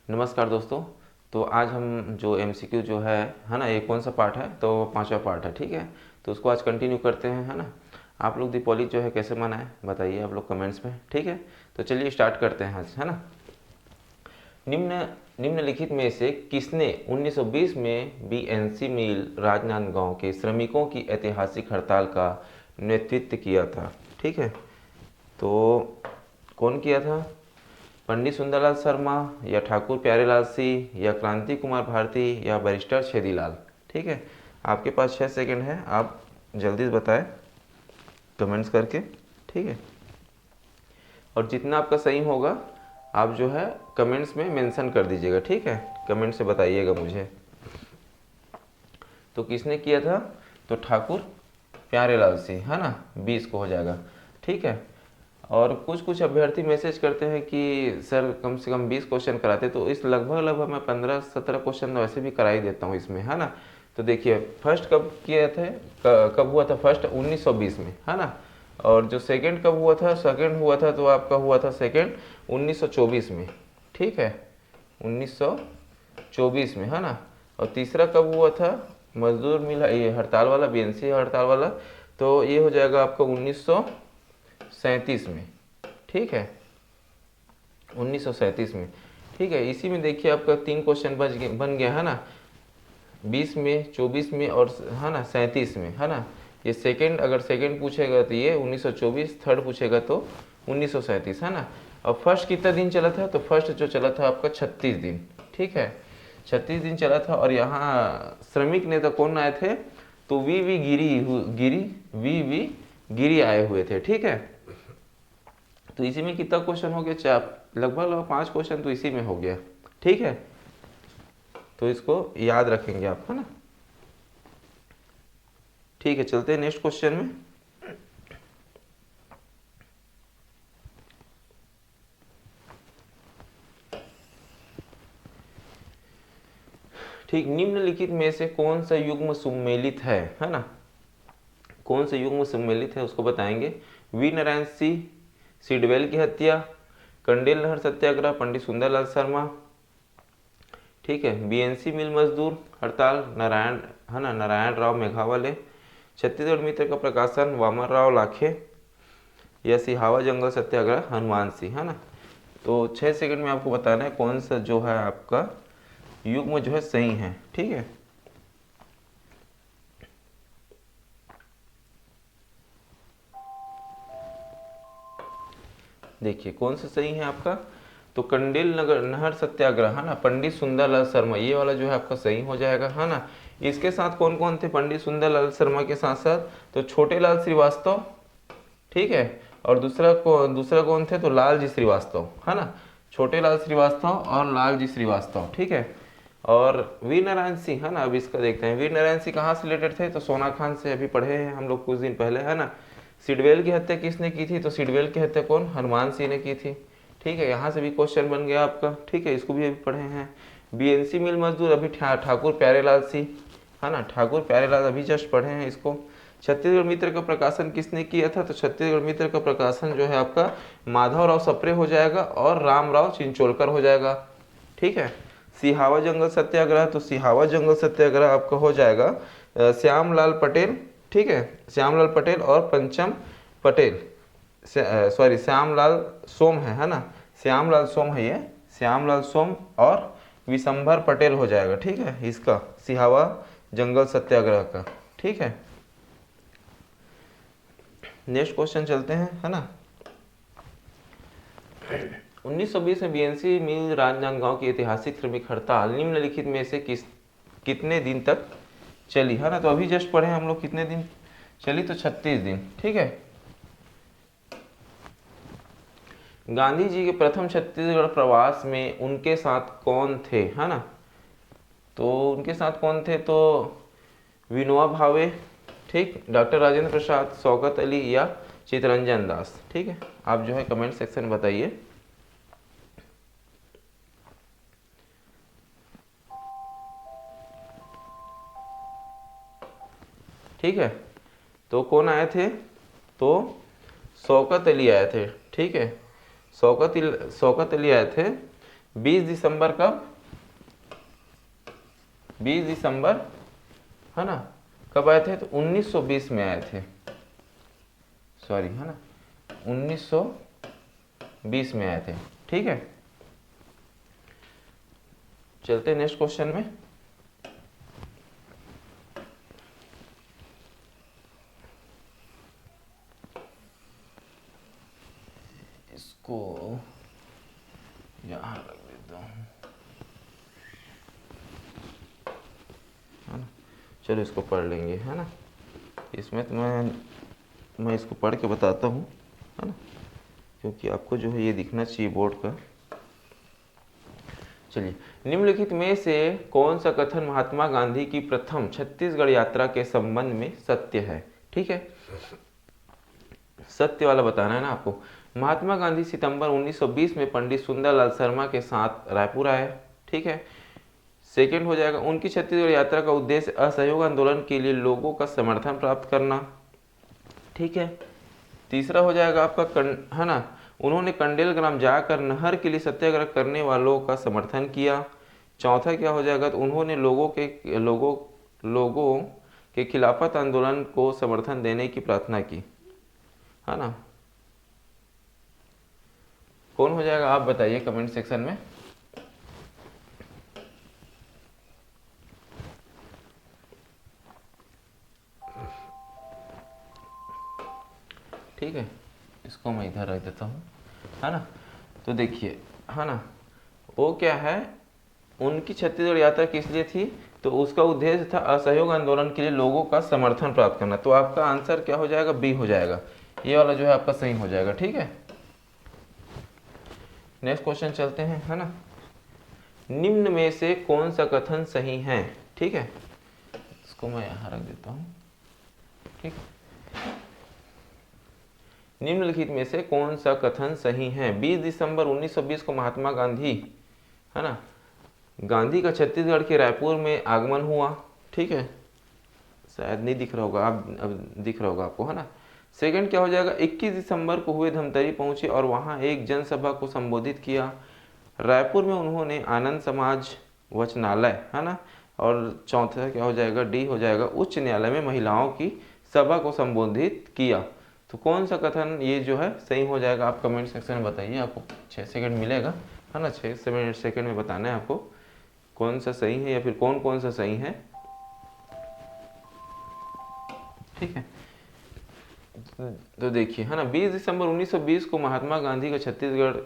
नमस्कार दोस्तों। तो आज हम जो एमसीक्यू जो है ना, ये कौन सा पार्ट है? तो पांचवा पार्ट है, ठीक है। तो उसको आज कंटिन्यू करते हैं, है ना। आप लोग दीपावली जो है कैसे मनाएं बताइए आप लोग कमेंट्स में, ठीक है। तो चलिए स्टार्ट करते हैं आज, है ना। निम्न निम्नलिखित में से किसने 1920 में बीएनसी मिल राजनांदगांव के श्रमिकों की ऐतिहासिक हड़ताल का नेतृत्व किया था? ठीक है। तो कौन किया था? पंडित सुंदरलाल शर्मा, या ठाकुर प्यारेलाल सिंह, या क्रांति कुमार भारती, या बैरिस्टर छेदीलाल? ठीक है। आपके पास 6 सेकंड है, आप जल्दी बताएं कमेंट्स करके, ठीक है। और जितना आपका सही होगा आप जो है कमेंट्स में मेंशन कर दीजिएगा, ठीक है। कमेंट से बताइएगा मुझे। तो किसने किया था? तो ठाकुर प्यारेलाल सिंह, है ना। 20 को हो जाएगा, ठीक है। और कुछ कुछ अभ्यर्थी मैसेज करते हैं कि सर कम से कम 20 क्वेश्चन कराते, तो इस लगभग लगभग मैं 15-17 क्वेश्चन तो वैसे भी करा ही देता हूँ इसमें, है ना। तो देखिए फर्स्ट कब किए थे, कब हुआ था फर्स्ट? 1920 में, है ना। और जो सेकंड कब हुआ था? सेकंड हुआ था तो आपका हुआ था सेकंड 1924 में, ठीक है। 1924 में, है ना। और तीसरा कब हुआ था? मजदूर मिल ये हड़ताल वाला, बीएनसी हड़ताल वाला, तो ये हो जाएगा आपका 1937 में, ठीक है। 1937 में, ठीक है। इसी में देखिए आपका 3 क्वेश्चन बन गया, है ना। 20 में, 24 में और, है ना, 37 में, है ना। ये सेकंड, अगर सेकंड पूछेगा तो ये 1924, थर्ड पूछेगा तो 1937, है ना। और फर्स्ट कितना दिन चला था? तो फर्स्ट जो चला था आपका 36 दिन, ठीक है। 36 दिन चला था। और यहाँ श्रमिक नेता कौन आए थे? तो वी गिरी आए हुए थे, ठीक है। तो इसी में कितना क्वेश्चन हो गया? 4, लगभग लगभग 5 क्वेश्चन तो इसी में हो गया, ठीक है। तो इसको याद रखेंगे आप, है ना। ठीक है, चलते हैं नेक्स्ट क्वेश्चन में। ठीक, निम्नलिखित में से कौन सा युग्म सुमेलित है ना। कौन सा युग्म सुमेलित है उसको बताएंगे। वी नारायण सिंह सिडवेल की हत्या, कंडेल नहर सत्याग्रह पंडित सुंदरलाल शर्मा, ठीक है। बीएनसी मिल मजदूर हड़ताल नारायण, है ना, नारायण राव मेघावाले, छत्तीसगढ़ मित्र का प्रकाशन वामन राव लाखे, या सिहावा जंगल सत्याग्रह हनुमान सिंह, है ना। तो 6 सेकंड में आपको बताना है कौन सा जो है आपका युग्म जो है सही है, ठीक है। देखिए कौन सा सही है आपका। तो कंडेल नगर नहर सत्याग्रह, है ना, पंडित सुंदरलाल शर्मा, ये वाला जो है आपका सही हो जाएगा, है ना। इसके साथ कौन कौन थे पंडित सुंदरलाल शर्मा के साथ साथ? तो छोटे लाल श्रीवास्तव, ठीक है। और दूसरा कौन थे? तो लाल जी श्रीवास्तव, है ना। छोटे लाल श्रीवास्तव और लाल जी श्रीवास्तव, ठीक है। और वीर नारायण सिंह, है ना, अब इसका देखते हैं। वीर नारायण सिंह कहाँ से रिलेटेड थे? तो सोना खान से अभी पढ़े हैं हम लोग कुछ दिन पहले, है ना। सिडवेल की हत्या किसने की थी? तो सिडवेल की हत्या कौन? हनुमान सिंह ने की थी, ठीक है। यहाँ से भी क्वेश्चन बन गया आपका, ठीक है। इसको भी अभी पढ़े हैं। बीएनसी मिल मजदूर अभी ठाकुर प्यारेलाल सिंह, है ना, ठाकुर प्यारेलाल अभी जस्ट पढ़े हैं इसको। छत्तीसगढ़ मित्र का प्रकाशन किसने किया था? तो छत्तीसगढ़ मित्र का प्रकाशन जो है आपका माधव राव सप्रे हो जाएगा और रामराव चिंचोलकर हो जाएगा, ठीक है। सिहावा जंगल सत्याग्रह, तो सिहावा जंगल सत्याग्रह आपका हो जाएगा श्यामलाल पटेल, ठीक है। श्यामलाल पटेल और पंचम पटेल, सॉरी श्यामलाल सोम है ना। श्यामलाल सोम है ये, श्यामलाल सोम और विशंभर पटेल हो जाएगा, ठीक है, इसका सिहावा जंगल सत्याग्रह का, ठीक है। नेक्स्ट क्वेश्चन चलते हैं, है ना। 1920 में बीएनसी मिल राजनांदगांव की ऐतिहासिक श्रमिक हड़ताल निम्नलिखित में से कितने दिन तक चली, है ना। तो अभी जस्ट पढ़े हम लोग कितने दिन चली? तो 36 दिन, ठीक है। गांधी जी के प्रथम छत्तीसगढ़ प्रवास में उनके साथ कौन थे, है ना। तो उनके साथ कौन थे? तो विनोबा भावे, ठीक, डॉक्टर राजेंद्र प्रसाद, शौकत अली, या चितरंजन दास, ठीक है। आप जो है कमेंट सेक्शन में बताइए। ठीक है। तो कौन आए थे? तो शौकत अली आए थे, ठीक है। शौकत अली आए थे, 20 दिसंबर कब, 20 दिसंबर, है ना, कब आए थे, तो 1920 में आए थे, सॉरी, है ना, 1920 में आए थे। ठीक है, चलते हैं नेक्स्ट क्वेश्चन में। इसको यहाँ रख देता हूँ, है ना, चलो इसको पढ़ लेंगे, है ना। इसमें तो मैं इसको पढ़ के बताता हूँ, है ना, क्योंकि आपको जो है ये दिखना चाहिए बोर्ड का। चलिए, निम्नलिखित में से कौन सा कथन महात्मा गांधी की प्रथम छत्तीसगढ़ यात्रा के संबंध में सत्य है। ठीक है, सत्य वाला बताना है ना आपको। महात्मा गांधी सितंबर 1920 में पंडित सुंदरलाल शर्मा के साथ रायपुर आए। ठीक है, सेकंड हो जाएगा, उनकी छत्तीसगढ़ यात्रा का उद्देश्य असहयोग आंदोलन के लिए लोगों का समर्थन प्राप्त करना। ठीक है, तीसरा हो जाएगा आपका है ना, उन्होंने कंडेल ग्राम जाकर नहर के लिए सत्याग्रह करने वालों का समर्थन किया। चौथा क्या हो जाएगा, तो उन्होंने लोगों के खिलाफत आंदोलन को समर्थन देने की प्रार्थना की, है ना। कौन हो जाएगा आप बताइए कमेंट सेक्शन में। ठीक है, इसको मैं इधर रख देता हूँ, है ना। तो देखिए, है ना, वो क्या है, उनकी छत्तीसगढ़ यात्रा किस लिए थी, तो उसका उद्देश्य था असहयोग आंदोलन के लिए लोगों का समर्थन प्राप्त करना। तो आपका आंसर क्या हो जाएगा, बी हो जाएगा, ये वाला जो है आपका सही हो जाएगा। ठीक है, नेक्स्ट क्वेश्चन चलते हैं, है ना। निम्न में से कौन सा कथन सही है। ठीक है, इसको मैं यहाँ रख देता हूँ। ठीक, निम्नलिखित में से कौन सा कथन सही है। 20 दिसंबर 1920 को महात्मा गांधी, है ना, गांधी का छत्तीसगढ़ के रायपुर में आगमन हुआ। ठीक है, शायद नहीं दिख रहा होगा, अब दिख रहा होगा आपको, है ना। सेकंड क्या हो जाएगा, 21 दिसंबर को हुए धमतरी पहुंचे और वहां एक जनसभा को संबोधित किया। रायपुर में उन्होंने आनंद समाज वचनालय, है ना, और चौथा क्या हो जाएगा, डी हो जाएगा, उच्च न्यायालय में महिलाओं की सभा को संबोधित किया। तो कौन सा कथन ये जो है सही हो जाएगा, आप कमेंट सेक्शन में बताइए। आपको 6 सेकंड मिलेगा, है ना, 6 सेकंड में बताना है आपको कौन सा सही है या फिर कौन कौन सा सही है। ठीक है, तो देखिए, है ना, 20 दिसंबर 1920 को महात्मा गांधी का छत्तीसगढ़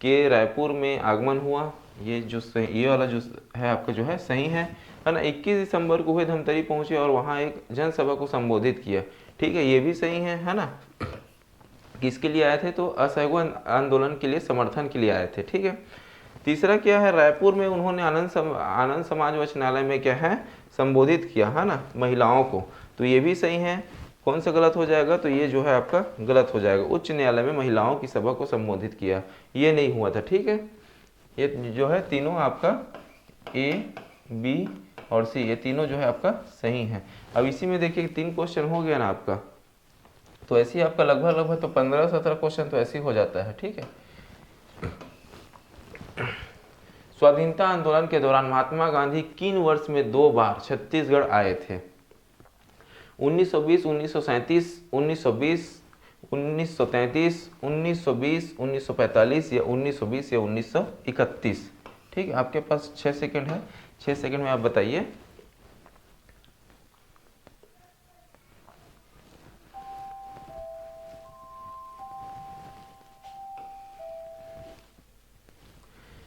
के रायपुर में आगमन हुआ। ये जो सही, ये वाला जो है आपका जो है सही है ना। 21 दिसंबर को हुए धमतरी पहुंचे और वहां एक जनसभा को संबोधित किया। ठीक है, ये भी सही है ना। किसके लिए आए थे, तो असहयोग आंदोलन के लिए, समर्थन के लिए आए थे। ठीक है, तीसरा क्या है, रायपुर में उन्होंने आनंद समाज वचनालय में क्या है, संबोधित किया, है ना, महिलाओं को। तो ये भी सही है। कौन सा गलत हो जाएगा, तो ये जो है आपका गलत हो जाएगा, उच्च न्यायालय में महिलाओं की सभा को संबोधित किया, ये नहीं हुआ था। ठीक है, ये जो है तीनों आपका ए, बी और सी, ये तीनों जो है आपका सही है। अब इसी में देखिए 3 क्वेश्चन हो गया ना आपका, तो ऐसे ही आपका लगभग तो 15-17 क्वेश्चन तो ऐसे ही हो जाता है। ठीक है, स्वाधीनता आंदोलन के दौरान महात्मा गांधी किन वर्ष में 2 बार छत्तीसगढ़ आए थे। 1920, 1937, 1920, 1933, 1920, 1945 या 1920 या 1931। ठीक है, आपके पास 6 सेकंड है, 6 सेकंड में आप बताइए।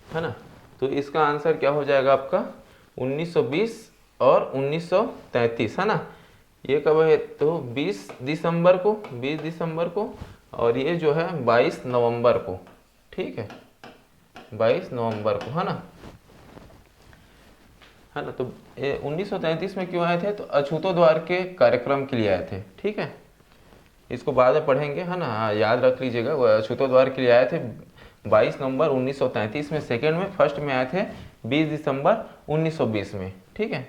है ना, तो इसका आंसर क्या हो जाएगा आपका 1920 और 1933, है ना। ये कब है, तो 20 दिसंबर को, 20 दिसंबर को, और ये जो है 22 नवंबर को। ठीक है, 22 नवंबर को, है ना। तो 1933 में क्यों आए थे, तो अछूतोद्वार के कार्यक्रम के लिए आए थे। ठीक है, इसको बाद में पढ़ेंगे, है ना, याद रख लीजिएगा। वो अछूतोद्वार के लिए आए थे 22 नवंबर 1933 में, सेकंड में, फर्स्ट में आए थे 20 दिसंबर 1920 में। ठीक है,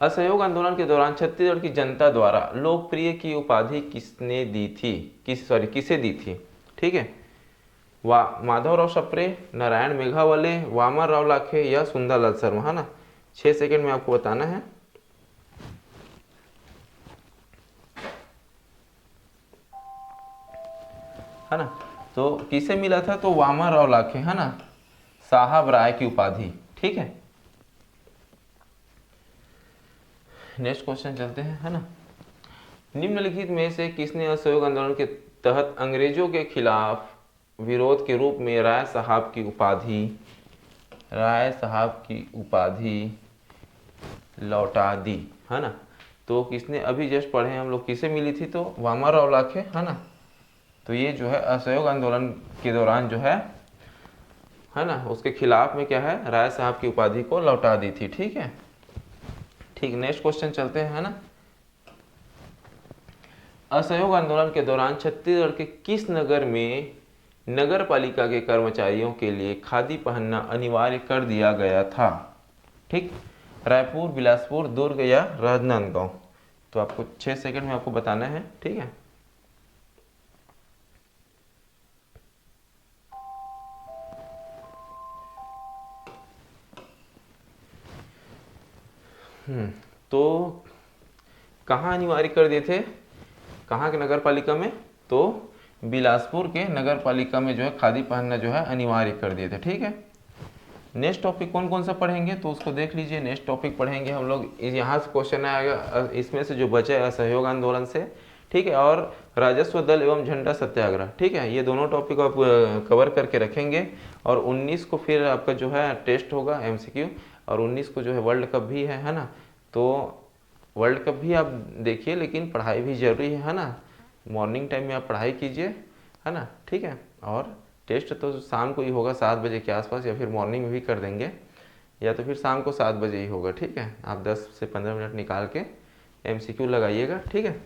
असहयोग आंदोलन के दौरान छत्तीसगढ़ की जनता द्वारा लोकप्रिय की उपाधि किसे दी थी। ठीक है, माधवराव सप्रे, नारायण मेघावले, वामन राव लाखे या सुंदरलाल शर्मा, है ना। 6 सेकंड में आपको बताना है। है ना। तो किसे मिला था, तो वामन राव लाखे, है ना, साहब राय की उपाधि। ठीक है, नेक्स्ट क्वेश्चन चलते हैं, है ना। निम्नलिखित में से किसने असहयोग आंदोलन के तहत अंग्रेजों के खिलाफ विरोध के रूप में राय साहब की उपाधि लौटा दी, है ना। तो किसने, अभी जस्ट पढ़े हम लोग, किसे मिली थी, तो वामन राव लाखे, है ना। तो ये जो है असहयोग आंदोलन के दौरान जो है ना, उसके खिलाफ में क्या है, राय साहब की उपाधि को लौटा दी थी। ठीक है, ठीक, नेक्स्ट क्वेश्चन चलते हैं, है ना। असहयोग आंदोलन के दौरान छत्तीसगढ़ के किस नगर में नगर पालिका के कर्मचारियों के लिए खादी पहनना अनिवार्य कर दिया गया था? ठीक, रायपुर, बिलासपुर, दुर्ग या राजनांदगांव। तो आपको 6 सेकंड में आपको बताना है। ठीक है, तो कहाँ अनिवार्य कर दिए थे, कहाँ के नगर पालिका में, तो बिलासपुर के नगर पालिका में जो है खादी पहनना जो है अनिवार्य कर दिए थे। ठीक है, नेक्स्ट टॉपिक कौन कौन सा पढ़ेंगे, तो उसको देख लीजिए। नेक्स्ट टॉपिक पढ़ेंगे हम लोग, यहाँ से क्वेश्चन आएगा इसमें से जो बचे असहयोग आंदोलन से। ठीक है, और राजस्व दल एवं झंडा सत्याग्रह। ठीक है, ये दोनों टॉपिक आप कवर करके रखेंगे। और 19 को फिर आपका जो है टेस्ट होगा MCQ, और 19 को जो है वर्ल्ड कप भी है ना। तो वर्ल्ड कप भी आप देखिए, लेकिन पढ़ाई भी जरूरी है ना। मॉर्निंग टाइम में आप पढ़ाई कीजिए, है ना। ठीक है, और टेस्ट तो शाम को ही होगा 7 बजे के आसपास, या फिर मॉर्निंग में भी कर देंगे, या तो फिर शाम को 7 बजे ही होगा। ठीक है, आप 10 से 15 मिनट निकाल के MCQ लगाइएगा। ठीक है।